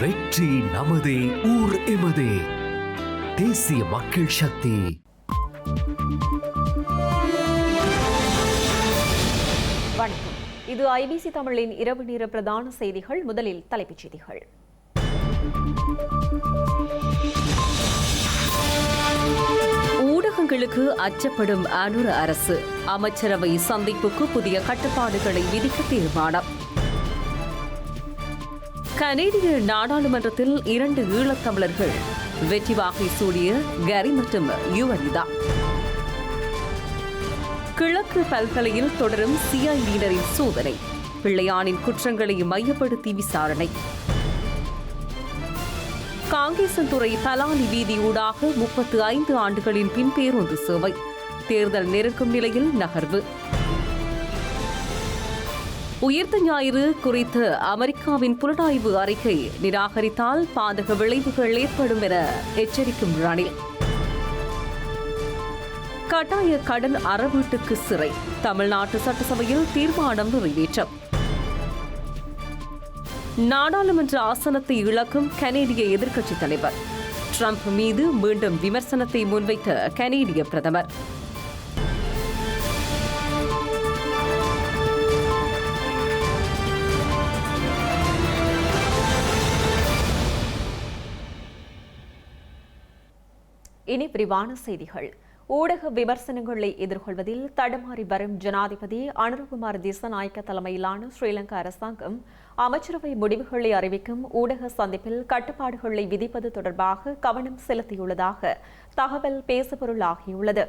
வெற்றி நமதே, ஊர் எமதே. தேசிய மக்கள் சக்தி. வணக்கம். இது ஐபிசி தமிழின் இரவு நேர பிரதான செய்திகள். முதலில் தலைப்புச் செய்திகள். ஊடகங்களுக்கு அச்சப்படும் அனுர அரசு. அமைச்சரவை சந்திப்புக்கு புதிய கட்டுப்பாடுகளை விதிக்க தீர்மானம். கனேடிய நாடாளுமன்றத்தில் 2 ஈழத்தமிழர்கள் வெற்றி வாகை சூடிய கரி மற்றும் யுவனிதா. கிழக்கு பல்கலையில் தொடரும் சிஐடியினரின் சோதனை. பிள்ளையானின் குற்றங்களை மையப்படுத்தி விசாரணை. காங்கேசன்துறை பலாலி வீதி ஊடாக 35 ஆண்டுகளின் பின் பேருந்து சேவை. தேர்தல் நெருக்கும் நிலையில் நகர்வு. உயிர்த்த ஞாயிறு குறித்த அமெரிக்காவின் புலனாய்வு அறிக்கை நிராகரித்தால் பாதக விளைவுகள் ஏற்படும் என எச்சரிக்கும் ரணில். கட்டாய கடன் அறவீட்டுக்கு சிறை. தமிழ்நாட்டு சட்டசபையில் தீர்மானம் நிறைவேற்றம். நாடாளுமன்ற ஆசனத்தை இழக்கும் கனேடிய எதிர்க்கட்சித் தலைவர். ட்ரம்ப் மீது மீண்டும் விமர்சனத்தை முன்வைத்த கனேடிய பிரதமர். இனி விரிவான செய்திகள். ஊடக விமர்சனங்களை எதிர்கொள்வதில் தடுமாறி வரும் ஜனாதிபதி அனுரகுமார் திசாநாயக்க தலைமையிலான ஸ்ரீலங்கா அரசாங்கம் அமைச்சரவை முடிவுகளை அறிவிக்கும் ஊடக சந்திப்பில் கட்டுப்பாடுகளை விதிப்பது தொடர்பாக கவனம் செலுத்தியுள்ளதாக தகவல் பேசுபொருளாகியுள்ளது.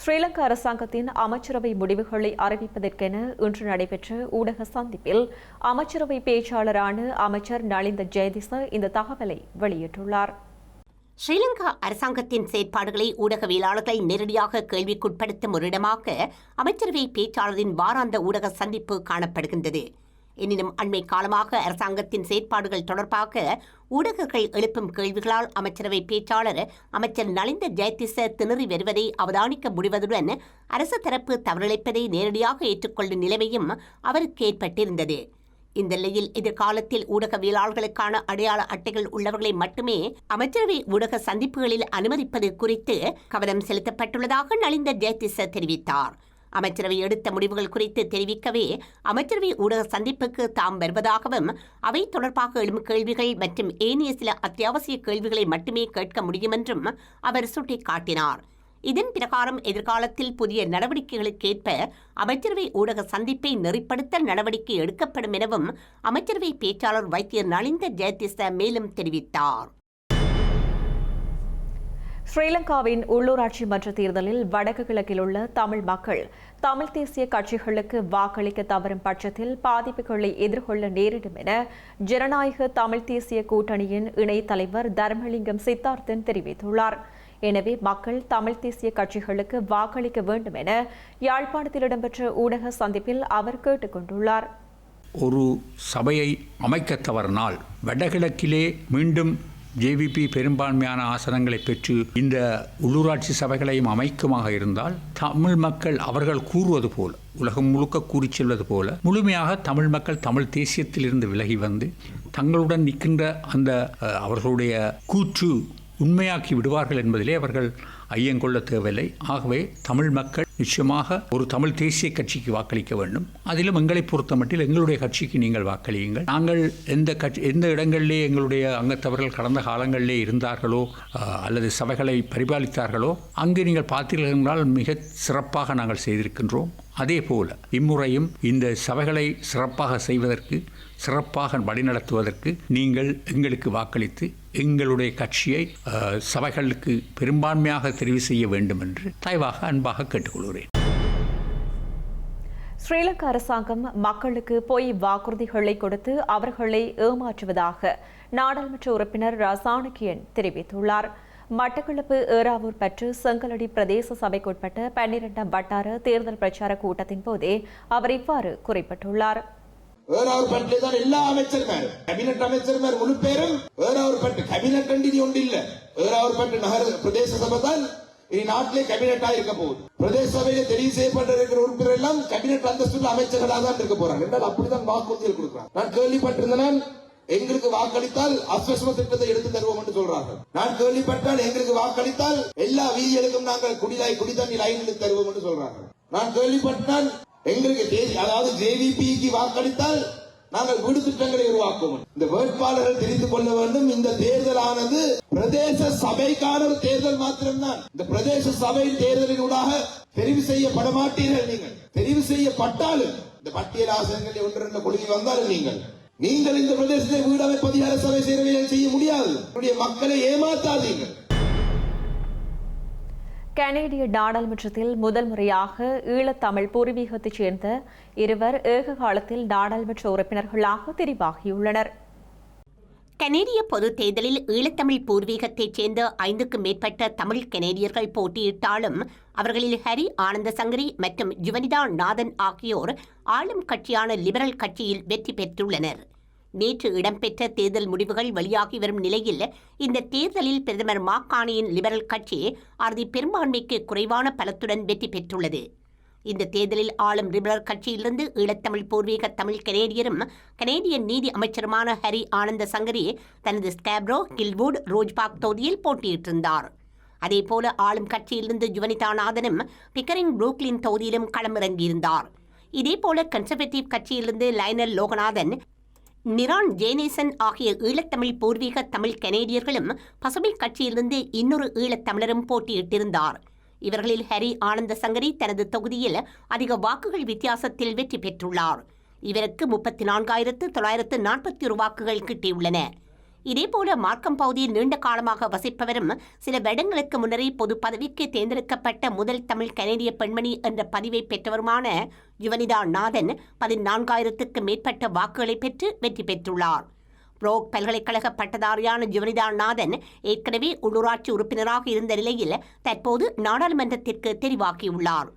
ஸ்ரீலங்கா அரசாங்கத்தின் அமைச்சரவை முடிவுகளை அறிவிப்பதற்கென இன்று நடைபெற்ற ஊடக சந்திப்பில் அமைச்சரவை பேச்சாளரான அமைச்சர் நலிந்த ஜெயதிச இந்த தகவலை வெளியிட்டுள்ளார். ஸ்ரீலங்கா அரசாங்கத்தின் செயற்பாடுகளை ஊடகவியலாளர்களை நேரடியாக கேள்விக்குட்படுத்தும் ஒரு இடமாக அமைச்சரவை பேச்சாளரின் வாராந்த ஊடக சந்திப்பு காணப்படுகின்றது. எனினும் அண்மை காலமாக அரசாங்கத்தின் செயற்பாடுகள் தொடர்பாக ஊடகங்கள் எழுப்பும் கேள்விகளால் அமைச்சரவை பேச்சாளர் அமைச்சர் நலிந்த ஜெயதிச திணறி வருவதை அவதானிக்க முடிவதுடன் அரசு தரப்பு தவறிழைப்பதை நேரடியாக ஏற்றுக்கொள்ளும் நிலைமையும் அவருக்கு ஏற்பட்டிருந்தது. இந்த நிலையில் எதிர்காலத்தில் ஊடகவியலாளர்களுக்கான அடையாள அட்டைகள் உள்ளவர்களை மட்டுமே அமைச்சரவை ஊடக சந்திப்புகளில் அனுமதிப்பது குறித்து கவனம் செலுத்தப்பட்டுள்ளதாக நலிந்த ஜெயதிச தெரிவித்தார். அமைச்சரவை எடுத்த முடிவுகள் குறித்து தெரிவிக்கவே அமைச்சரவை ஊடக சந்திப்புக்கு தாம் வருவதாகவும் அவை தொடர்பாக எழும் கேள்விகள் மற்றும் ஏனைய சில அத்தியாவசிய கேள்விகளை மட்டுமே கேட்க முடியும் என்றும் அவர் சுட்டிக்காட்டினார். இதன் பிரகாரம் எதிர்காலத்தில் புதிய நடவடிக்கைகளுக்கேற்ப அமைச்சரவை ஊடக சந்திப்பை நெறிப்படுத்த நடவடிக்கை எடுக்கப்படும் எனவும் அமைச்சரவை பேச்சாளர் வைத்தியர் நலிந்த ஜெயதிச மேலும் தெரிவித்தார். ஸ்ரீலங்காவின் உள்ளூராட்சி மன்ற தேர்தலில் வடக்கு கிழக்கில் உள்ள தமிழ் மக்கள் தமிழ் தேசிய கட்சிகளுக்கு வாக்களிக்க தவறும் பட்சத்தில் பாதிப்புகளை எதிர்கொள்ள நேரிடும் என ஜனநாயக தமிழ் தேசிய கூட்டணியின் இணைத் தலைவர் தர்மலிங்கம் சித்தார்த்தன் தெரிவித்துள்ளார். எனவே மக்கள் தமிழ் தேசிய கட்சிகளுக்கு வாக்களிக்க வேண்டும் என யாழ்ப்பாணத்தில் இடம்பெற்ற ஊடக சந்திப்பில் அவர் கேட்டுக் கொண்டுள்ளார். ஒரு சபையை அமைக்க தவறினால் வடகிழக்கிலே மீண்டும் ஜேவிபி பெரும்பான்மையான ஆசனங்களை பெற்று இந்த உள்ளூராட்சி சபைகளையும் அமைக்குமாக இருந்தால் தமிழ் மக்கள் அவர்கள் கூறுவது போல உலகம் முழுக்க கூறி செல்வது போல முழுமையாக தமிழ் மக்கள் தமிழ் தேசியத்திலிருந்து விலகி வந்து தங்களுடன் நிற்கின்ற அந்த அவர்களுடைய கூற்று உண்மையாக்கி விடுவார்கள் என்பதிலே அவர்கள் ஐயங்கொள்ள தேவையில்லை. ஆகவே தமிழ் மக்கள் நிச்சயமாக ஒரு தமிழ் தேசிய கட்சிக்கு வாக்களிக்க வேண்டும். அதிலும் எங்களை பொறுத்த மட்டில் எங்களுடைய கட்சிக்கு நீங்கள் வாக்களியுங்கள். நாங்கள் எந்த இடங்களிலே எங்களுடைய அங்கத்தவர்கள் கடந்த காலங்களிலே இருந்தார்களோ அல்லது சபைகளை பரிபாலித்தார்களோ அங்கு நீங்கள் பார்த்தீர்கள் என்றால் மிக சிறப்பாக நாங்கள் செய்திருக்கின்றோம். அதே போல இம்முறையும் இந்த சபைகளை சிறப்பாக செய்வதற்கு சிறப்பாக வழிநடத்துவதற்கு நீங்கள் எங்களுக்கு வாக்களித்து எங்களுடைய கட்சியை சபைகளுக்கு பெரும்பான்மையாக தெரிவு செய்ய வேண்டும் என்று தயவாக அன்பாக கேட்டுக்கொள்கிறேன். ஸ்ரீலங்கா அரசாங்கம் மக்களுக்கு பொய் வாக்குறுதிகளை கொடுத்து அவர்களை ஏமாற்றுவதாக நாடாளுமன்ற உறுப்பினர் ரசானகியன் தெரிவித்துள்ளார். மட்டக்களப்பு ஏறாவூர் பற்று செங்கலடி பிரதேச சபைக்குட்பட்ட 12ஆம் வட்டார தேர்தல் பிரச்சார கூட்டத்தின் போதே அவர் இவ்வாறு குறிப்பிட்டுள்ளார். ஏறாவூர் பட்டிலே தான் எல்லா அமைச்சர்மார் கேபினட் அமைச்சர்மார் முழு பேரும் ஏறாவூர் பட்டு கேபினட் கண்டிதி ஒன்று இல்ல. ஏறாவூர் பட்டு நகர பிரதேச சபை தான் இனி நாட்டிலே கேபினட்டா இருக்க போகுது. பிரதேச சபையில தெரிவு செய்யப்பட்டிருக்கிற உறுப்பினர் எல்லாம் கேபினட் அந்தஸ்துள்ள அமைச்சர்களாக தான் இருக்க போறாங்க. என்றால் அப்படிதான் வாக்குறுதிகள் கொடுக்கிறாங்க. நான் கேள்விப்பட்டிருந்தேன் எங்களுக்கு வாக்களித்தால் அஸ்வஸ்ம திட்டத்தை எடுத்து தருவோம் என்று சொல்றார்கள். நான் கேள்விப்பட்டால் எங்களுக்கு வாக்களித்தால் எல்லா வீதிகளுக்கும் நாங்கள் குடிதண்ணி லைன் எடுத்து தருவோம் என்று சொல்றார்கள். நான் கேள்விப்பட்டால் எங்களுக்கு அதாவது ஜேவிபிக்கு வாக்களித்தால் நாங்கள் வீடு திட்டங்களை உருவாக்குவோம். இந்த வேட்பாளர்கள் தெரிந்து கொள்ள வேண்டும், இந்த தேர்தலானது பிரதேச சபைக்கான ஒரு தேர்தல் மாத்திரம்தான். இந்த பிரதேச சபை தேர்தலினூடாக தெரிவு செய்யப்பட மாட்டீர்கள். நீங்கள் தெரிவு செய்யப்பட்டாலும் இந்த பட்டியல் ஆசனங்களில் ஒன்று ரெண்டு கொள்கை வந்தாலும் நீங்கள் இந்த பிரதேசத்தை வீடு அமைப்பதிகார சபை சேவைகள் செய்ய முடியாது. மக்களை ஏமாற்றாதீர்கள். கனேடிய நாடாளுமன்றத்தில் முதல் முறையாக ஈழத்தமிழ் பூர்வீகத்தைச் சேர்ந்த இருவர் ஏக காலத்தில் நாடாளுமன்ற உறுப்பினர்களாக தெரிவாகியுள்ளனர். கனேடிய பொதுத் தேர்தலில் ஈழத்தமிழ் பூர்வீகத்தைச் சேர்ந்த 5க்கும் மேற்பட்ட தமிழ் கனேடியர்கள் போட்டியிட்டாலும் அவர்களில் ஹரி ஆனந்த சங்கரி மற்றும் ஜுவனிதா நாதன் ஆகியோர் ஆளும் கட்சியான லிபரல் கட்சியில் வெற்றி பெற்றுள்ளனர். நேற்று இடம்பெற்ற தேர்தல் முடிவுகள் வெளியாகி வரும் நிலையில் இந்த தேர்தலில் பிரதமர் மாக்கானியின் லிபரல் கட்சி அறுதி பெரும்பான்மைக்கு குறைவான பலத்துடன் வெற்றி பெற்றுள்ளது. இந்த தேர்தலில் ஆளும் லிபரல் கட்சியிலிருந்து ஈழத்தமிழ் பூர்வீக தமிழ் கனேடியரும் கனேடிய நீதி அமைச்சருமான ஹரி ஆனந்த சங்கரி தனது ஸ்காப்ரோ, கில்வுட், ரோஜ்பாக் தொகுதியில் போட்டியிட்டிருந்தார். அதேபோல ஆளும் கட்சியிலிருந்து ஜுவனிதா நாதனும் பிக்கரிங் புரூக்லின் தொகுதியிலும் களமிறங்கியிருந்தார். இதேபோல கன்சர்வேட்டிவ் கட்சியிலிருந்து லைனல் லோகநாதன், நிரான் ஜேனேசன் ஆகிய ஈழத்தமிழ் பூர்வீக தமிழ் கனேடியர்களும் பசுமை கட்சியிலிருந்து இன்னொரு ஈழத்தமிழரும் போட்டியிட்டிருந்தார். இவர்களில் ஹரி ஆனந்த சங்கரி தனது தொகுதியில் அதிக வாக்குகள் வித்தியாசத்தில் வெற்றி பெற்றுள்ளார். இவருக்கு 34,941 வாக்குகள் கிட்டியுள்ளன. இதேபோல மார்க்கம் பகுதியில் நீண்ட காலமாக வசிப்பவரும் சில வருடங்களுக்கு முன்னரே பொது பதவிக்கு தேர்ந்தெடுக்கப்பட்ட முதல் தமிழ் கனேடிய பெண்மணி என்ற பதிவை பெற்றவருமான ஜுவனிதா நாதன் 14,000க்கும் மேற்பட்ட வாக்குகளை பெற்று வெற்றி பெற்றுள்ளார். புரோக் பல்கலைக்கழக பட்டதாரியான ஜுவனிதா நாதன் ஏற்கனவே உள்ளூராட்சி உறுப்பினராக இருந்த நிலையில் தற்போது நாடாளுமன்றத்திற்கு தெரிவாகியுள்ளார்.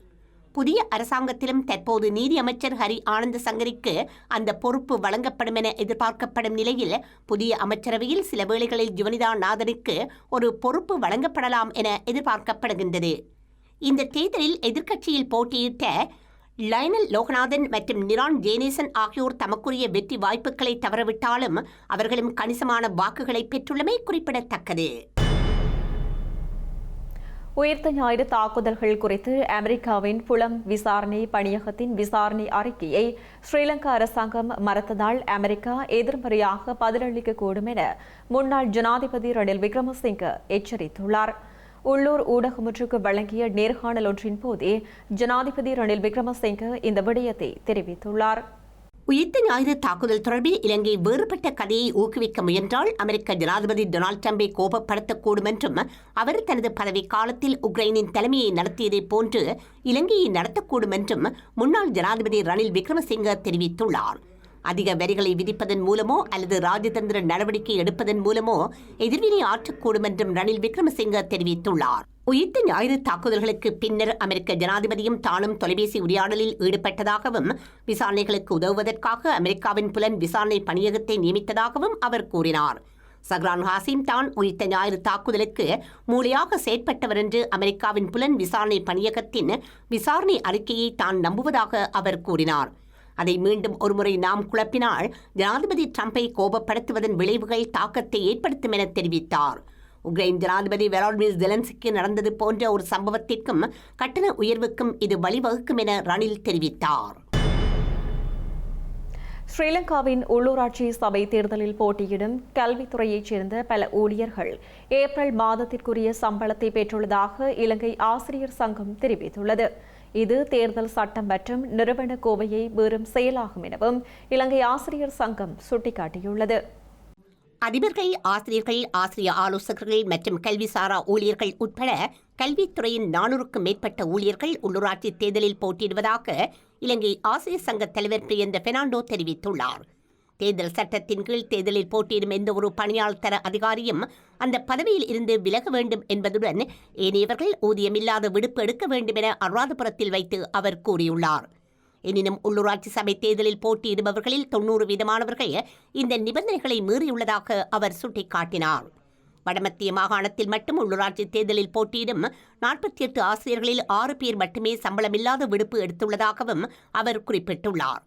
புதிய அரசாங்கத்திலும் தற்போது நீதி அமைச்சர் ஹரி ஆனந்த சங்கரிக்கு அந்த பொறுப்பு வழங்கப்படும் என எதிர்பார்க்கப்படும் நிலையில் புதிய அமைச்சரவையில் சில வேளைகளில் ஜுவனிதா நாதனுக்கு ஒரு பொறுப்பு வழங்கப்படலாம் என எதிர்பார்க்கப்படுகின்றது. இந்த தேர்தலில் எதிர்க்கட்சியில் போட்டியிட்ட லைனல் லோகநாதன் மற்றும் நிரான் ஜேனேசன் ஆகியோர் தமக்குரிய வெற்றி வாய்ப்புகளை தவறவிட்டாலும் அவர்களும் கணிசமான வாக்குகளை பெற்றுள்ளமை குறிப்பிடத்தக்கது. உயிர்த்த ஞாயிறு தாக்குதல்கள் குறித்து அமெரிக்காவின் புலம் விசாரணை பணியகத்தின் விசாரணை அறிக்கையை ஸ்ரீலங்கா அரசாங்கம் மறுத்ததால் அமெரிக்கா எதிர்மறையாக பதிலளிக்கக்கூடும் என முன்னாள் ஜனாதிபதி ரணில் விக்ரமசிங்க எச்சரித்துள்ளார். உள்ளூர் ஊடகமொன்றுக்கு வழங்கிய நேர்காணல் ஒன்றின் போதே ஜனாதிபதி ரணில் விக்ரமசிங்க இந்த விடயத்தை தெரிவித்துள்ளார். உயிர்த்த ஞாயிறு தாக்குதல் தொடர்பில் இலங்கை வேறுபட்ட கதையை ஊக்குவிக்க முயன்றால் அமெரிக்க ஜனாதிபதி டொனால்டு டிரம்பை கோபப்படுத்தக்கூடும் என்றும் அவர் தனது பதவி காலத்தில் உக்ரைனின் தலைமையை நடத்தியதைப் போன்று இலங்கையை நடத்தக்கூடும் என்றும் முன்னாள் ஜனாதிபதி ரணில் விக்ரமசிங்க தெரிவித்துள்ளார். அதிக வரிகளை விதிப்பதன் மூலமோ அல்லது ராஜதந்திர நடவடிக்கை எடுப்பதன் மூலமோ எதிர்வினை ஆற்றக்கூடும் என்றும் ரணில் விக்ரமசிங்க தெரிவித்துள்ளார். உயிர்த்த ஞாயிறு தாக்குதல்களுக்கு பின்னர் அமெரிக்க ஜனாதிபதியும் தானும் தொலைபேசி உரையாடலில் ஈடுபட்டதாகவும் விசாரணைகளுக்கு உதவுவதற்காக அமெரிக்காவின் புலன் விசாரணை பணியகத்தை நியமித்ததாகவும் அவர் கூறினார். சஹ்ரான் ஹாசிம் தான் உயிர்த்த ஞாயிறு தாக்குதலுக்கு மூளையாக செயற்பட்டவர் என்று அமெரிக்காவின் புலன் விசாரணை பணியகத்தின் விசாரணை அறிக்கையை தான் நம்புவதாக அவர் கூறினார். அதை மீண்டும் ஒருமுறை நாம் குழப்பினால் ஜனாதிபதி டிரம்பை கோபப்படுத்துவதன் விளைவுகள் தாக்கத்தை ஏற்படுத்தும் என தெரிவித்தார். உக்ரைன் ஜனாதிபதி வோலோடிமிர் ஜெலன்ஸ்கி நடந்தது போன்ற ஒரு சம்பவத்திற்கும் கட்டண உயர்வுக்கும் இது வழிவகுக்கும் என ரணில் தெரிவித்தார். ஸ்ரீலங்காவின் உள்ளூராட்சி சபை தேர்தலில் போட்டியிடும் கல்வித்துறையைச் சேர்ந்த பல ஊழியர்கள் ஏப்ரல் மாதத்திற்குரிய சம்பளத்தை பெற்றுள்ளதாக இலங்கை ஆசிரியர் சங்கம் தெரிவித்துள்ளது. இது தேர்தல் சட்டம் மற்றும் நிறுவன கோவையை மீறும் செயலாகும் எனவும் இலங்கை ஆசிரியர் சங்கம் சுட்டிக்காட்டியுள்ளது. அதிபர்கள், ஆசிரியர்கள், ஆசிரிய ஆலோசகர்கள் மற்றும் கல்விசாரா ஊழியர்கள் உட்பட கல்வித்துறையின் 400க்கும் மேற்பட்ட ஊழியர்கள் உள்ளூராட்சி தேர்தலில் போட்டியிடுவதாக இலங்கை ஆசிரியர் சங்க தலைவர் பிரியந்த பெர்னாண்டோ தெரிவித்துள்ளார். தேர்தல் சட்டத்தின் கீழ் தேர்தலில் போட்டியிடும் எந்த ஒரு பணியாளர் தர அதிகாரியும் அந்த பதவியில் இருந்து விலக வேண்டும் என்பதுடன் ஏனையவர்கள் ஊதியமில்லாத விடுப்பு எடுக்க வேண்டும் என அனுராதபுரத்தில் வைத்து அவர் கூறியுள்ளார். எனினும் உள்ளூராட்சி சபை தேர்தலில் போட்டியிடுபவர்களில் 90% இந்த நிபந்தனைகளை மீறியுள்ளதாக அவர் சுட்டிக்காட்டினார். வடமத்திய மாகாணத்தில் மட்டும் உள்ளூராட்சி தேர்தலில் போட்டியிடும் 48 ஆசிரியர்களில் 6 பேர் மட்டுமே சம்பளமில்லாத விடுப்பு எடுத்துள்ளதாகவும் அவர் குறிப்பிட்டுள்ளார்.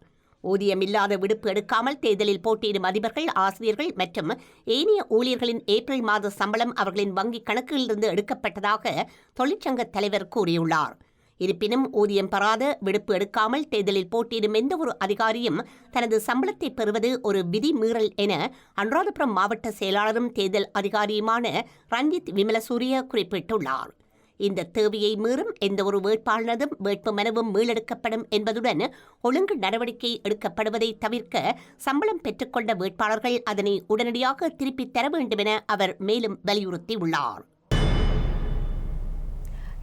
ஊதியமில்லாத விடுப்பு எடுக்காமல் தேர்தலில் போட்டியிடும் அதிபர்கள், ஆசிரியர்கள் மற்றும் ஏனைய ஊழியர்களின் ஏப்ரல் மாத சம்பளம் அவர்களின் வங்கிக் கணக்குகளிலிருந்து எடுக்கப்பட்டதாக தொழிற்சங்க தலைவர் கூறியுள்ளார். இருப்பினும் ஊதியம் பெறாத, விடுப்பு எடுக்காமல் தேர்தலில் போட்டியிடும் எந்தவொரு அதிகாரியும் தனது சம்பளத்தை பெறுவது ஒரு விதி மீறல் என அனுராதபுரம் மாவட்ட செயலாளரும் தேர்தல் அதிகாரியுமான ரஞ்சித் விமலசூரிய குறிப்பிட்டுள்ளார். இந்த தேவையை மீறும் எந்தவொரு வேட்பாளரதும் வேட்பு மனுவும் மீளெடுக்கப்படும் என்பதுடன் ஒழுங்கு நடவடிக்கை எடுக்கப்படுவதை தவிர்க்க சம்பளம் பெற்றுக்கொண்ட வேட்பாளர்கள் அதனை உடனடியாக திருப்பித் தர வேண்டும் என அவர் மேலும் வலியுறுத்தியுள்ளார்.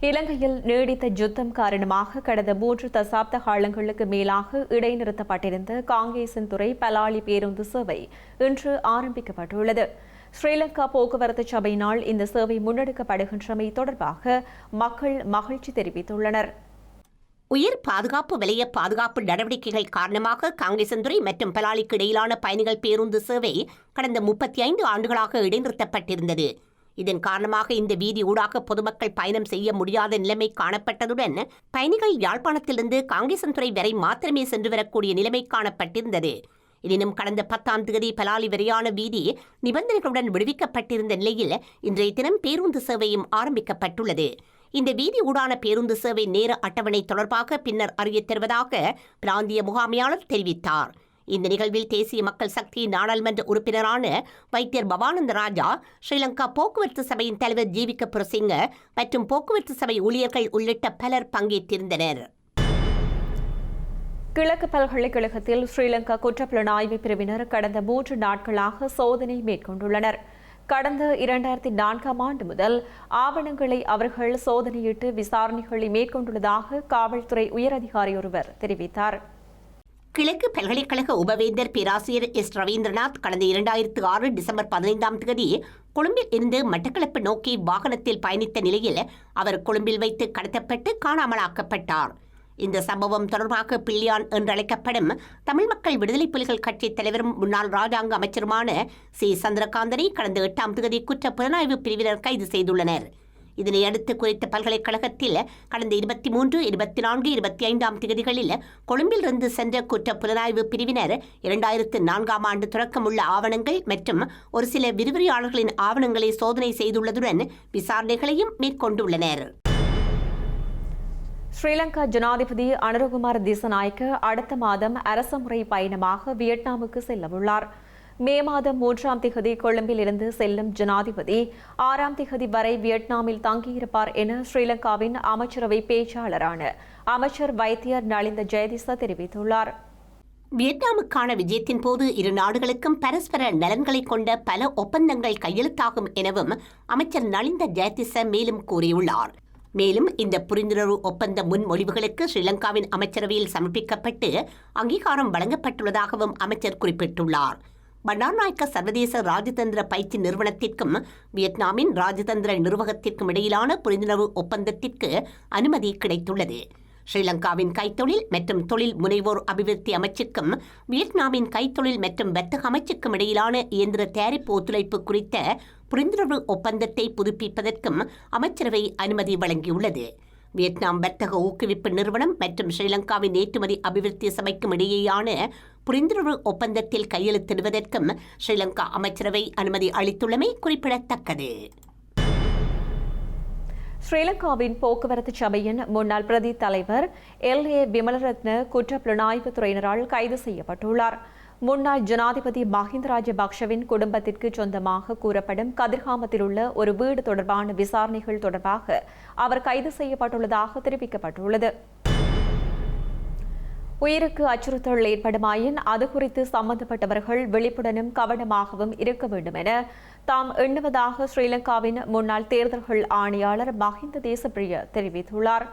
இலங்கையில் நீடித்த யுத்தம் காரணமாக கடந்த 3 தசாப்த காலங்களுக்கு மேலாக இடைநிறுத்தப்பட்டிருந்த காங்கேசன்துறை பலாலி பேருந்து சேவை இன்று ஆரம்பிக்கப்பட்டுள்ளது. ஸ்ரீலங்கா போக்குவரத்து சபையினால் இந்த சேவை முன்னெடுக்கப்படுகின்றமை தொடர்பாக மக்கள் மகிழ்ச்சி தெரிவித்துள்ளனர். உயர் பாதுகாப்பு வலய பாதுகாப்பு நடவடிக்கைகள் காரணமாக காங்கேசன்துறை மற்றும் பலாலிக்கு இடையிலான பயணிகள் பேருந்து சேவை கடந்த 35 ஆண்டுகளாக இடைநிறுத்தப்பட்டிருந்தது. இதன் காரணமாக இந்த வீதி ஊடாக பொதுமக்கள் பயணம் செய்ய முடியாத நிலைமை காணப்பட்டதுடன் பயணிகள் யாழ்ப்பாணத்திலிருந்து காங்கேசன்துறை வரை மாத்திரமே சென்று வரக்கூடிய நிலைமை காணப்பட்டிருந்தது. எனினும் கடந்த 10ஆம் தேதி பலாலி வரையான வீதி நிபந்தனைகளுடன் விடுவிக்கப்பட்டிருந்த நிலையில் இன்றைய தினம் பேருந்து சேவையும் ஆரம்பிக்கப்பட்டுள்ளது. இந்த வீதி ஊடான பேருந்து சேவை நேர அட்டவணை தொடர்பாக பின்னர் அறியத் தருவதாக பிராந்திய முகாமையாளர் தெரிவித்தார். இந்த நிகழ்வில் தேசிய மக்கள் சக்தி நாடாளுமன்ற உறுப்பினரான வைத்தியர் பவானந்த ராஜா, ஸ்ரீலங்கா போக்குவரத்து சபையின் தலைவர் ஜீவிக புரசிங்க மற்றும் போக்குவரத்து சபை ஊழியர்கள் உள்ளிட்ட பலர் பங்கேற்றிருந்தனர். கிழக்கு பல்கலைக்கழகத்தில் ஸ்ரீலங்கா குற்றப்புலனாய்வு பிரிவினர் கடந்த 3 நாட்களாக சோதனை மேற்கொண்டுள்ளனர். கடந்த 2004ஆம் ஆண்டு முதல் ஆவணங்களை அவர்கள் சோதனையிட்டு விசாரணைகளை மேற்கொண்டுள்ளதாக காவல்துறை உயரதிகாரி ஒருவர் தெரிவித்தார். கிழக்கு பல்கலைக்கழக உபவேந்தர் பேராசிரியர் எஸ். ரவீந்திரநாத் கடந்த 2006 டிசம்பர் 15ஆம் தேதி கொழும்பில் இருந்து மட்டக்களப்பு நோக்கி வாகனத்தில் பயணித்த நிலையில் அவர் கொழும்பில் வைத்து கடத்தப்பட்டு காணாமலாக்கப்பட்டார். இந்த சம்பவம் தொடர்பாக பிள்ளையான் என்றழைக்கப்படும் தமிழ் மக்கள் விடுதலை புலிகள் கட்சித் தலைவரும் முன்னாள் ராஜாங்க அமைச்சருமான சி. சந்திரகாந்தனை கடந்த 8ஆம் தேதி குற்ற புலனாய்வு பிரிவினர் கைது செய்துள்ளனர். இதனையடுத்து குறித்த பல்கலைக்கழகத்தில் கடந்த 23, 24, 25ஆம் தேதிகளில் கொழும்பிலிருந்து சென்ற குற்ற புலனாய்வு பிரிவினர் 2004ஆம் ஆண்டு தொடக்கமுள்ள ஆவணங்கள் மற்றும் ஒரு சில விரிவுரையாளர்களின் ஆவணங்களை சோதனை செய்துள்ளதுடன் விசாரணைகளையும் மேற்கொண்டுள்ளனர். ஸ்ரீலங்கா ஜனாதிபதி அனுரகுமார் திசநாயக்க அடுத்த மாதம் அரசுமுறை பயணமாக வியட்நாமுக்கு செல்லவுள்ளார். மே மாதம் 3ஆம் தேதி கொழும்பில் இருந்து செல்லும் ஜனாதிபதி 6ஆம் தேதி வரை வியட்நாமில் தங்கியிருப்பார் என ஸ்ரீலங்காவின் அமைச்சரவை பேச்சாளரான அமைச்சர் வைத்தியர் நலிந்த ஜெயதிச தெரிவித்துள்ளார். வியட்நாமுக்கான விஜயத்தின் போது இரு நாடுகளுக்கும் பரஸ்பர நலன்களை கொண்ட பல ஒப்பந்தங்கள் கையெழுத்தாகும் எனவும் அமைச்சர் நலிந்த ஜெயதிச மேலும் கூறியுள்ளார். மேலும் இந்த புரிந்துணர்வு ஒப்பந்த முன்மொழிவுகளுக்கு ஸ்ரீலங்காவின் அமைச்சரவையில் சமர்ப்பிக்கப்பட்டு அங்கீகாரம் வழங்கப்பட்டுள்ளதாகவும் அமைச்சர் குறிப்பிட்டுள்ளார். பண்டார்நாயக்க சர்வதேச ராஜதந்திர பயிற்சி நிறுவனத்திற்கும் வியட்நாமின் ராஜதந்திர நிர்வாகத்திற்கும் இடையிலான புரிந்துணர்வு ஒப்பந்தத்திற்கு அனுமதி கிடைத்துள்ளது. ஸ்ரீலங்காவின் கைத்தொழில் மற்றும் தொழில் முனைவோர் அபிவிருத்தி அமைச்சுக்கும் வியட்நாமின் கைத்தொழில் மற்றும் வர்த்தக அமைச்சுக்கும் இடையிலான இயந்திர தயாரிப்பு ஒத்துழைப்பு குறித்த புரிந்துணர்வு ஒப்பந்தத்தை புதுப்பிப்பதற்கும் அமைச்சரவை அனுமதி வழங்கியுள்ளது. வியட்நாம் வர்த்தக ஊக்குவிப்பு நிறுவனம் மற்றும் ஸ்ரீலங்காவின் ஏற்றுமதி அபிவிருத்தி சபைக்கும் இடையேயான புரிந்துணர்வு ஒப்பந்தத்தில் கையெழுத்திடுவதற்கும் ஸ்ரீலங்கா அமைச்சரவை அனுமதி அளித்துள்ளமை குறிப்பிடத்தக்கது. ஸ்ரீலங்காவின் போக்குவரத்து சபையின் முன்னாள் பிரதி தலைவர் எல்.ஏ. விமலரத்ன குற்றப்புலனாய்வு துறையினரால் கைது செய்யப்பட்டுள்ளார். முன்னாள் ஜனாதிபதி மஹிந்த ராஜபக்ஷவின் குடும்பத்திற்கு சொந்தமாக கூறப்படும் கதிர்காமத்தில் உள்ள ஒரு வீடு தொடர்பான விசாரணைகள் தொடர்பாக அவர் கைது செய்யப்பட்டுள்ளதாக தெரிவிக்கப்பட்டுள்ளது. உயிருக்கு அச்சுறுத்தல் ஏற்படுமாயின் அது குறித்து சம்பந்தப்பட்டவர்கள் விழிப்புடனும் கவனமாகவும் இருக்க வேண்டும் என தாம் எண்ணுவதாக ஸ்ரீலங்காவின் முன்னாள் தேர்தல்கள் ஆணையாளர் மஹிந்த தேசப்பிரிய தெரிவித்துள்ளார்.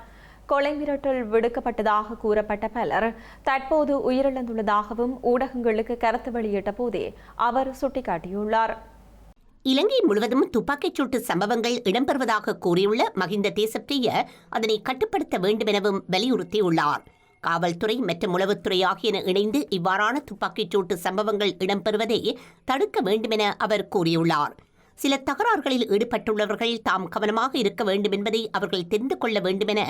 கொலை மிரட்டல் விடுக்கப்பட்டதாக கூறப்பட்ட பலர் தற்போது உயிரிழந்துள்ளதாகவும் ஊடகங்களுக்கு கருத்து வெளியிட்ட போதே அவர் சுட்டிக்காட்டியுள்ளார். இலங்கை முழுவதும் துப்பாக்கிச் சூட்டு சம்பவங்கள் இடம்பெறுவதாக கூறியுள்ள மஹிந்த தேசப்பிரிய அதனை கட்டுப்படுத்த வேண்டும் எனவும் வலியுறுத்தியுள்ளார். காவல்துறை மற்றும் உளவுத்துறை ஆகியன இணைந்து இவ்வாறான துப்பாக்கிச் சூட்டு சம்பவங்கள் இடம்பெறுவதை தடுக்க வேண்டுமென அவர் கூறியுள்ளார். சில தகராறுகளில் ஈடுபட்டுள்ளவர்கள் தாம் கவனமாக இருக்க வேண்டும் என்பதை அவர்கள் தெரிந்து கொள்ள வேண்டுமென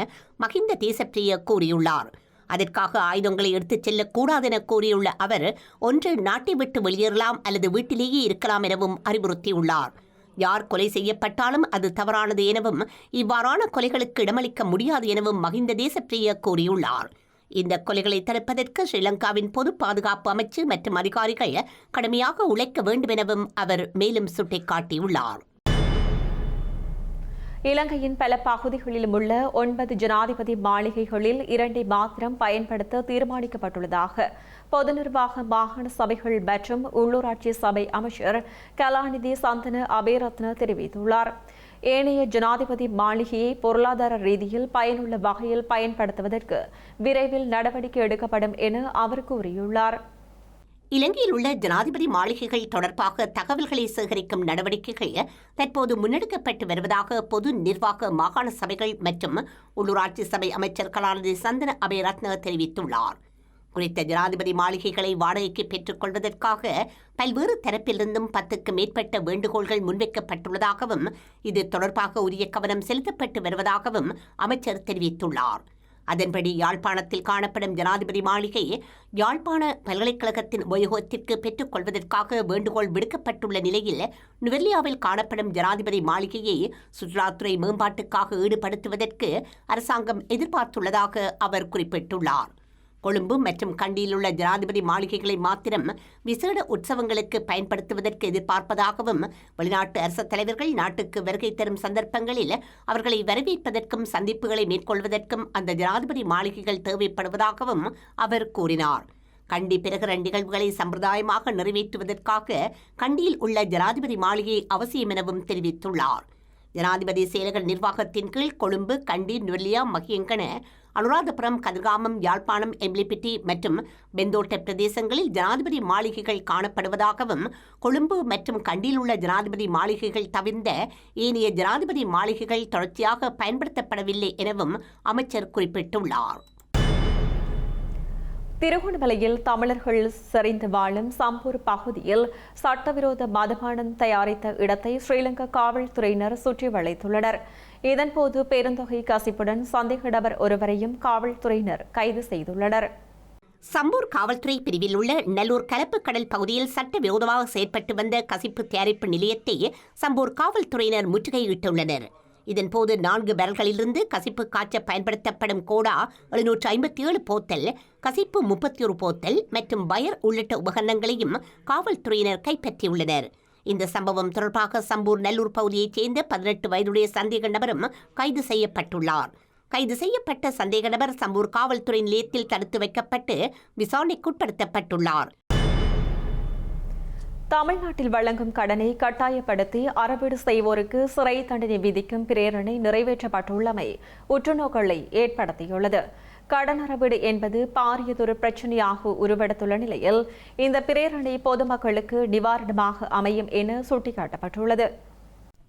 மஹிந்த தேசப்பிரிய கூறியுள்ளார். அதற்காக ஆயுதங்களை எடுத்துச் செல்லக்கூடாது என கூறியுள்ள அவர், ஒன்று நாட்டை விட்டு வெளியேறலாம் அல்லது வீட்டிலேயே இருக்கலாம் எனவும் அறிவுறுத்தியுள்ளார். யார் கொலை செய்யப்பட்டாலும் அது தவறானது எனவும் இவ்வாறான கொலைகளுக்கு இடமளிக்க முடியாது எனவும் மஹிந்த தேசப்பிரிய கூறியுள்ளார். இந்த கொலைகளை தடுப்பதற்கு ஸ்ரீலங்காவின் பொது பாதுகாப்பு அமைச்சு மற்றும் அதிகாரிகள் கடுமையாக உழைக்க வேண்டும் எனவும் அவர் மேலும் சுட்டிக்காட்டியுள்ளார். இலங்கையின் பல பகுதிகளிலும் உள்ள 9 ஜனாதிபதி மாளிகைகளில் 2 மாத்திரம் பயன்படுத்த தீர்மானிக்கப்பட்டுள்ளதாக பொது நிர்வாக மாகாண சபைகள் மற்றும் உள்ளூராட்சி சபை அமைச்சர் கலாநிதி சந்தன அபேரத்ன தெரிவித்துள்ளார். ஏனைய ஜனாதிபதி மாளிகையை பொருளாதார ரீதியில் பயனுள்ள வகையில் பயன்படுத்துவதற்கு விரைவில் நடவடிக்கை எடுக்கப்படும் என அவர் கூறியுள்ளார். இலங்கையில் உள்ள ஜனாதிபதி மாளிகைகள் தொடர்பாக தகவல்களை சேகரிக்கும் நடவடிக்கைகள் தற்போது முன்னெடுக்கப்பட்டு வருவதாக பொது நிர்வாக மாகாண சபைகள் மற்றும் உள்ளூராட்சி சபை அமைச்சர் கலாநிதி சந்தன அபேரத்ன தெரிவித்துள்ளார். குறித்த ஜனாதிபதி மாளிகைகளை வாடகைக்கு பெற்றுக் கொள்வதற்காக பல்வேறு தரப்பிலிருந்தும் 10க்கு மேற்பட்ட வேண்டுகோள்கள் முன்வைக்கப்பட்டுள்ளதாகவும் இது தொடர்பாக உரிய கவனம் செலுத்தப்பட்டு வருவதாகவும் அமைச்சர் தெரிவித்துள்ளார். அதன்படி யாழ்ப்பாணத்தில் காணப்படும் ஜனாதிபதி மாளிகை யாழ்ப்பாண பல்கலைக்கழகத்தின் உபயோகத்திற்கு பெற்றுக் கொள்வதற்காக வேண்டுகோள் விடுக்கப்பட்டுள்ள நிலையில் நுவரெலியாவில் காணப்படும் ஜனாதிபதி மாளிகையை சுற்றுலாத்துறை மேம்பாட்டுக்காக ஈடுபடுத்துவதற்கு அரசாங்கம் எதிர்பார்த்துள்ளதாக அவர் குறிப்பிட்டுள்ளார். கொழும்பு மற்றும் கண்டியில் உள்ள ஜனாதிபதி மாளிகைகளை மாத்திரம் விசேட உற்சவங்களுக்கு பயன்படுத்துவதற்கு எதிர்பார்ப்பதாகவும் வெளிநாட்டு அரசு தலைவர்கள் நாட்டுக்கு வருகை தரும் சந்தர்ப்பங்களில் அவர்களை வரவேற்பதற்கும் சந்திப்புகளை மேற்கொள்வதற்கும் அந்த ஜனாதிபதி மாளிகைகள் தேவைப்படுவதாகவும் அவர் கூறினார். கண்டி பிறகு நிகழ்வுகளை சம்பிரதாயமாக நிறைவேற்றுவதற்காக கண்டியில் உள்ள ஜனாதிபதி மாளிகை அவசியம் எனவும் தெரிவித்துள்ளார். ஜனாதிபதி செயலக நிர்வாகத்தின் கீழ் கொழும்பு, கண்டி, நுவரெலியா, மகியங்கன, அனுராதபுரம், கதிர்காமம், யாழ்ப்பாணம், எம்லிபிட்டி மற்றும் பெந்தோட்ட பிரதேசங்களில் ஜனாதிபதி மாளிகைகள் காணப்படுவதாகவும் கொழும்பு மற்றும் கண்டியில் உள்ள ஜனாதிபதி மாளிகைகள் தவிர்ந்த ஏனைய ஜனாதிபதி மாளிகைகள் தொடர்ச்சியாக பயன்படுத்தப்படவில்லை எனவும் அமைச்சர் குறிப்பிட்டுள்ளார். திருகோணமலையில் தமிழர்கள் செறிந்து வாழும் சம்பூர் பகுதியில் சட்டவிரோத மதுபானம் தயாரித்த இடத்தை ஸ்ரீலங்கா காவல்துறையினர் சுற்றி வளைத்துள்ளனர். இதன்போது பெருந்தொகை கசிப்புடன் சந்தேக நபர் ஒருவரையும் காவல்துறையினர் கைது செய்துள்ளனர். சம்பூர் காவல்துறை பிரிவில் உள்ள நல்லூர் கலப்பு கடல் பகுதியில் சட்டவிரோதமாக செயற்பட்டு வந்த கசிப்பு தயாரிப்பு நிலையத்தை சம்பூர் காவல்துறையினர் முற்றுகையிட்டுள்ளனர். இதன்போது 4 பேரல்களிலிருந்து கசிப்பு காய்ச்ச பயன்படுத்தப்படும் கோடா 757 போத்தல், கசிப்பு 31 போத்தல் மற்றும் வயர் உள்ளிட்ட உபகரணங்களையும் காவல்துறையினர் கைப்பற்றியுள்ளனர். இந்த சம்பவம் தொடர்பாக சம்பூர் நல்லூர் பகுதியைச் சேர்ந்த 18 வயதுடைய சந்தேக நபரும் கைது செய்யப்பட்டுள்ளார். கைது செய்யப்பட்ட சந்தேக நபர் சம்பூர் காவல்துறை நிலையத்தில் தடுத்து வைக்கப்பட்டு விசாரணைக்குட்படுத்தப்பட்டுள்ளார். தமிழ்நாட்டில் வழங்கும் கடனை கட்டாயப்படுத்தி அறவீடு செய்வோருக்கு சிறை தண்டனை விதிக்கும் பிரேரணை நிறைவேற்றப்பட்டுள்ளமை உற்றுநோக்கலை ஏற்படுத்தியுள்ளது. கடன் அறவீடு என்பது பாரியதொரு பிரச்சினையாக உருவெடுத்துள்ள நிலையில் இந்த பிரேரணை பொதுமக்களுக்கு நிவாரணமாக அமையும் என சுட்டிக்காட்டப்பட்டுள்ளது.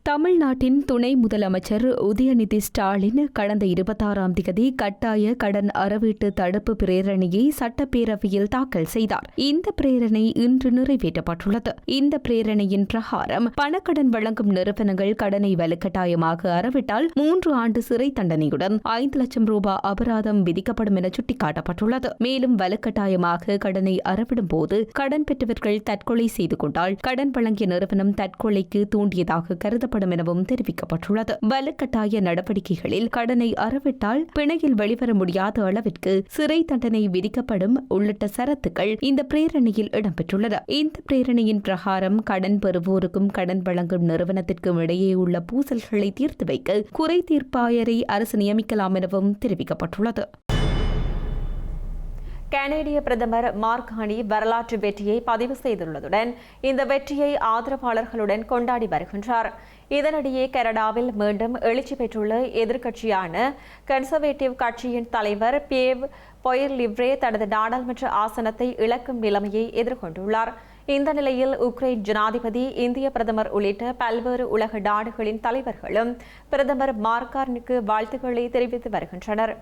தமிழ்நாட்டின் துணை முதலமைச்சர் உதயநிதி ஸ்டாலின் கடந்த 26ஆம் தேதி கட்டாய கடன் அறவீட்டு தடுப்பு பிரேரணையை சட்டப்பேரவையில் தாக்கல் செய்தார். இந்த பிரேரணை இன்று நிறைவேற்றப்பட்டுள்ளது. இந்த பிரேரணையின் பிரகாரம் பணக்கடன் வழங்கும் நிறுவனங்கள் கடனை வலுக்கட்டாயமாக அறவிட்டால் 3 ஆண்டு சிறை தண்டனையுடன் 5 லட்சம் ரூபாய் அபராதம் விதிக்கப்படும் என சுட்டிக்காட்டப்பட்டுள்ளது. மேலும் வலுக்கட்டாயமாக கடனை அறவிடும் போது கடன் பெற்றவர்கள் தற்கொலை செய்து கொண்டால் கடன் வழங்கிய நிறுவனம் தற்கொலைக்கு தூண்டியதாக கருத எனவும் தெரிவிக்கப்பட்டுள்ளது. வலுக்கட்டாய நடவடிக்கைகளில் கடனை அறவிட்டால் பிணையில் வெளிவர முடியாத அளவிற்கு சிறை தண்டனை விதிக்கப்படும் உள்ளிட்ட சரத்துக்கள் இந்த பிரேரணையில் இடம்பெற்றுள்ளது. இந்த பிரேரணையின் பிரகாரம் கடன் பெறுவோருக்கும் கடன் வழங்கும் நிறுவனத்திற்கும் இடையே உள்ள பூசல்களை தீர்த்து வைக்க குறை தீர்ப்பாயரை அரசு நியமிக்கலாம் எனவும் தெரிவிக்கப்பட்டுள்ளது. கனேடிய பிரதமர் மார்க் ஹனி வரலாற்று வெற்றியை பதிவு செய்துள்ளதுடன் இந்த வெற்றியை ஆதரவாளர்களுடன் கொண்டாடி வருகின்றார். இதனிடையே கனடாவில் மீண்டும் எழுச்சி பெற்றுள்ள எதிர்க்கட்சியான கன்சர்வேட்டிவ் கட்சியின் தலைவர் பியேவ் பொயர்லிவ்ரே தனது நாடாளுமன்ற ஆசனத்தை இழக்கும் நிலைமையை எதிர்கொண்டுள்ளார். இந்த நிலையில் உக்ரைன் ஜனாதிபதி, இந்திய பிரதமர் உள்ளிட்ட பல்வேறு உலக நாடுகளின் தலைவர்களும் பிரதமர் மார்க் ஹனிக்கு வாழ்த்துக்களை தெரிவித்து வருகின்றனர்.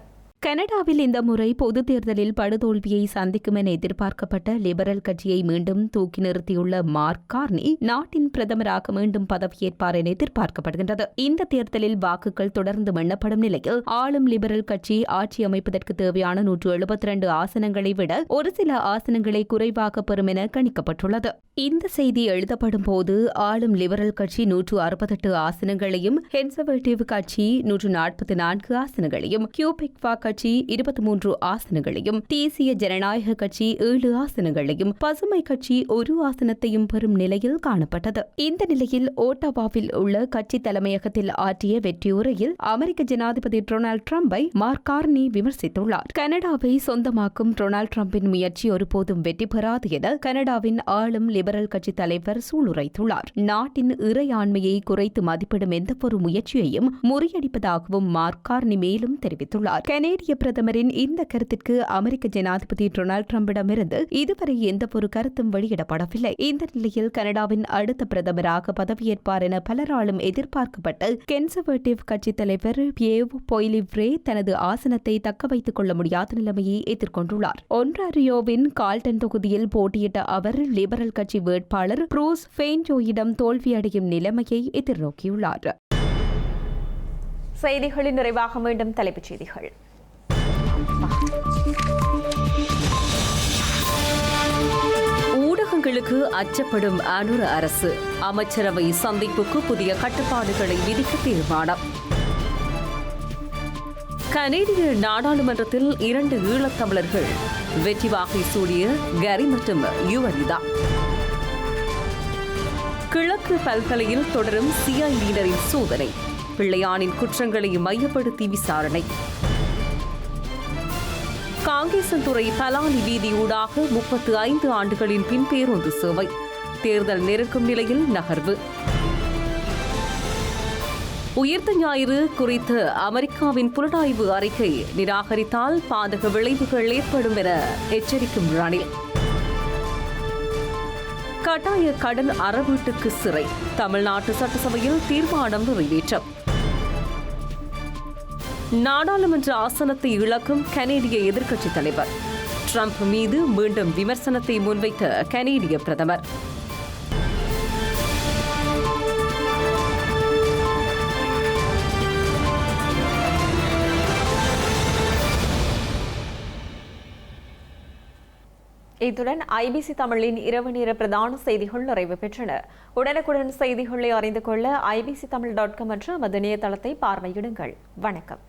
கனடாவில் இந்த முறை பொதுத் தேர்தலில் படுதோல்வியை சந்திக்கும் என எதிர்பார்க்கப்பட்ட லிபரல் கட்சியை மீண்டும் தூக்கி நிறுத்தியுள்ள மார்க் கார்னி நாட்டின் பிரதமராக மீண்டும் பதவியேற்பார் என எதிர்பார்க்கப்படுகின்றது. இந்த தேர்தலில் வாக்குகள் தொடர்ந்து எண்ணப்படும் நிலையில் ஆளும் லிபரல் கட்சி ஆட்சி அமைப்பதற்கு தேவையான 172 ஆசனங்களை விட ஒரு சில ஆசனங்களை குறைவாக பெறும் என கணிக்கப்பட்டுள்ளது. இந்த செய்தி எழுதப்படும் போது ஆளும் லிபரல் கட்சி 168 ஆசனங்களையும், கன்சர்வேட்டிவ் கட்சி 144 ஆசனங்களையும், கியூபெக் கட்சி 23 ஆசனங்களையும், தேசிய ஜனநாயக கட்சி 7 ஆசனங்களையும், பசுமை கட்சி 1 ஆசனத்தையும் பெறும் நிலையில் காணப்பட்டது. இந்த நிலையில் ஓட்டாவாவில் உள்ள கட்சி தலைமையகத்தில் ஆற்றிய வெற்றியுரையில் அமெரிக்க ஜனாதிபதி டொனால்டு டிரம்பை மார்க் கார்னி விமர்சித்துள்ளார். கனடாவை சொந்தமாக்கும் டொனால்டு டிரம்பின் முயற்சி ஒருபோதும் வெற்றி பெறாது என கனடாவின் ஆளும் லிபரல் கட்சி தலைவர் சூளுரைத்துள்ளார். நாட்டின் இறையாண்மையை குறைத்து மதிப்பிடும் எந்தவொரு முயற்சியையும் முறியடிப்பதாகவும் மார்க் கார்னி மேலும் தெரிவித்துள்ளார். கனேடிய பிரதமரின் இந்த கருத்திற்கு அமெரிக்க ஜனாதிபதி டொனால்டு டிரம்பிடமிருந்து இதுவரை எந்தவொரு கருத்தும் வெளியிடப்படவில்லை. இந்த நிலையில் கனடாவின் அடுத்த பிரதமராக பதவியேற்பார் என பலராலும் எதிர்பார்க்கப்பட்ட கன்சர்வேட்டிவ் கட்சி தலைவர் பியேவ் பொய்லிவ்ரே தனது ஆசனத்தை தக்க வைத்துக் கொள்ள முடியாத நிலைமையை எதிர்கொண்டுள்ளார். ஒன்ராரியோவின் கால்டன் தொகுதியில் போட்டியிட்ட அவர் லிபரல் கட்சி வேட்பாளர் ப்ரூஸ் ஃபெயின்ஜோயிடம் தோல்வியடையும் நிலைமையை எதிர்நோக்கியுள்ளார். செய்திகளின் நிறைவாக மீண்டும் தலைப்புச் செய்திகள். ஊடகங்களுக்கு அச்சப்படும் அனுர அரசு, அமைச்சரவை சந்திப்புக்கு புதிய கட்டுப்பாடுகளை விதிக்க தீர்மானம். கனேடிய நாடாளுமன்றத்தில் 2 ஈழத்தமிழர்கள் வெற்றி வாகை சூடிய கரி மற்றும் யுவனிதா. கிழக்கு பல்கலையில் தொடரும் சிஐடியினரின் சோதனை, பிள்ளையானின் குற்றங்களை மையப்படுத்தி விசாரணை. காங்கேசன்துறை பலாலி வீதி ஊடாக 35 ஆண்டுகளின் பின் பேருந்து சேவை, தேர்தல் நெருக்கும் நிலையில் நகர்வு. உயிர்த்த ஞாயிறு குறித்த அமெரிக்காவின் புலனாய்வு அறிக்கை நிராகரித்தால் பாதக விளைவுகள் ஏற்படும் என எச்சரிக்கும் ரணில். கட்டாய கடன் அறவீட்டுக்கு சிறை, தமிழ்நாட்டு சட்டசபையில் தீர்மானம் நிறைவேற்றம். நாடாளுமன்ற ஆசனத்தை இழக்கும் கனேடிய எதிர்க்கட்சித் தலைவர், டிரம்ப் மீது மீண்டும் விமர்சனத்தை முன்வைத்த கனேடிய பிரதமர். இத்துடன் ஐபிசி தமிழின் இரவு நேர பிரதான செய்திகள் நிறைவு பெற்றன. உடனுக்குடன் செய்திகளை அறிந்து கொள்ள ibctamil.com என்ற நமது இணையதளத்தை பார்வையிடுங்கள். வணக்கம்.